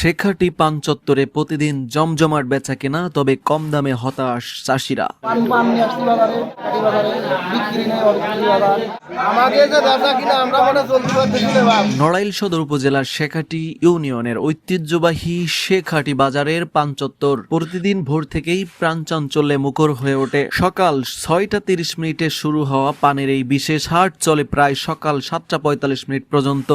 শেখাটি পান চত্বরে প্রতিদিন জমজমাট বেচাকেনা, তবে কম দামে হতাশ চাষিরা। পান নিয়ে আসছি বাজারে, কাটি বাজারে, বিক্রি নেই, অবিক্রি বাজার। আমাদের যে বেচা কিনা আমরা মনে চলতে পারতেছি না ভাব। নড়াইল সদর উপজেলার শেখাটি ইউনিয়নের ঐতিহ্যবাহী শেখাটি বাজারের পান চত্বর প্রতিদিন ভোর থেকেই প্রাণচাঞ্চল্যে মুখর হয়ে ওঠে। সকাল 6টা 30 শুরু হওয়া পানের এই বিশেষ হাট চলে প্রায় সকাল 7টা 45 পর্যন্ত।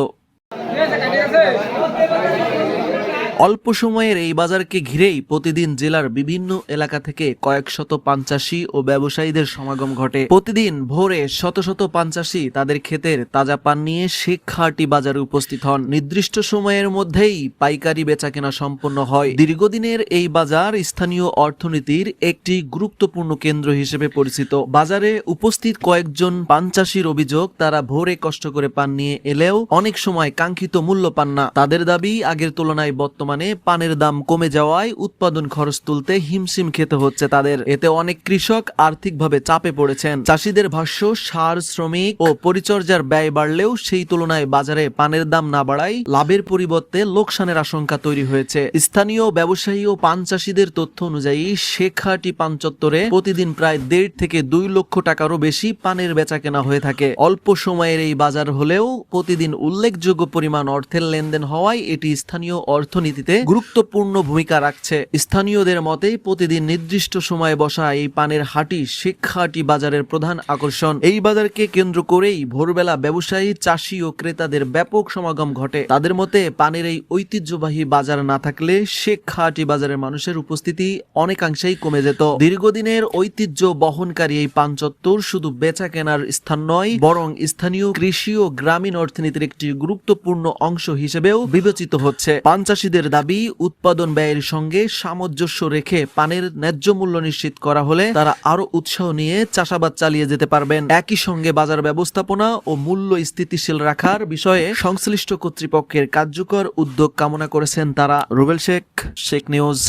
অল্প সময়ের এই বাজারকে ঘিরেই প্রতিদিন জেলার বিভিন্ন এলাকা থেকে কয়েক শত পান চাষী ও ব্যবসায়ীদের সমাগম ঘটে। প্রতিদিন ভোরে শত শত পান চাষী তাদের ক্ষেতের তাজা পান নিয়ে শেখাটি বাজারে উপস্থিত হন। নির্দিষ্ট সময়ের মধ্যেই পাইকারি বেচাকেনা সম্পন্ন হয়। দীর্ঘদিনের এই বাজার স্থানীয় অর্থনীতির একটি গুরুত্বপূর্ণ কেন্দ্র হিসেবে পরিচিত। বাজারে উপস্থিত কয়েকজন পান চাষীর অভিযোগ, তারা ভোরে কষ্ট করে পান নিয়ে এলেও অনেক সময় কাঙ্ক্ষিত মূল্য পান না। তাদের দাবি, আগের তুলনায় বর্তমানে পানের দাম কমে যাওয়ায় উৎপাদন খরচ তুলতে হিমশিম খেতে হচ্ছে তাদের। এতে অনেক কৃষক আর্থিকভাবে চাপে পড়েছেন। চাষীদের ভাষ্য, সার, শ্রমিক ও পরিচর্যার ব্যয় বাড়লেও সেই তুলনায় বাজারে পানের দাম না বাড়ায় লাভের পরিবর্তে লোকসানের আশঙ্কা তৈরি হয়েছে। স্থানীয় ব্যবসায়ী ও পান চাষীদের তথ্য অনুযায়ী শেখাটি পান চত্বরে প্রতিদিন প্রায় 1.5 থেকে 2 লক্ষ টাকারও বেশি পানের বেচা কেনা হয়ে থাকে। অল্প সময়ের এই বাজার হলেও প্রতিদিন উল্লেখযোগ্য পরিমাণ অর্থের লেনদেন হওয়ায় এটি স্থানীয় অর্থনীতিতে গুরুত্বপূর্ণ ভূমিকা রাখছে। স্থানীয়দের মতে প্রতিদিন নির্দিষ্ট সময়ে বসা এই পানের হাটি শেখাটি বাজারের প্রধান আকর্ষণ। এই বাজারকে কেন্দ্র করেই ভোরবেলা ব্যবসায়ী, চাষী ও ক্রেতাদের ব্যাপক সমাগম ঘটে। তাদের মতে পানের এই ঐতিহ্যবাহী বাজার না থাকলে শেখাটি বাজারের মানুষের উপস্থিতি অনেকাংশেই কমে যেত। দীর্ঘদিনের ঐতিহ্য বহনকারী এই পান চত্বর শুধু বেচা কেনার স্থান নয়, বরং স্থানীয় কৃষি ও গ্রামীণ অর্থনীতির একটি গুরুত্বপূর্ণ অংশ হিসেবেও বিবেচিত হচ্ছে। পান চাষীদের দাবি, উৎপাদন ব্যয়ের সঙ্গে সামঞ্জস্য রেখে পানের ন্যায্য মূল্য নিশ্চিত করা হলে তারা আরো উৎসাহ নিয়ে চাষাবাদ চালিয়ে যেতে পারবেন। একই সঙ্গে বাজার ব্যবস্থাপনা ও মূল্য স্থিতিশীল রাখার বিষয়ে সংশ্লিষ্ট কর্তৃপক্ষের কার্যকর উদ্যোগ কামনা করেছেন তারা। রুবেল শেখ, শেখ নিউজ।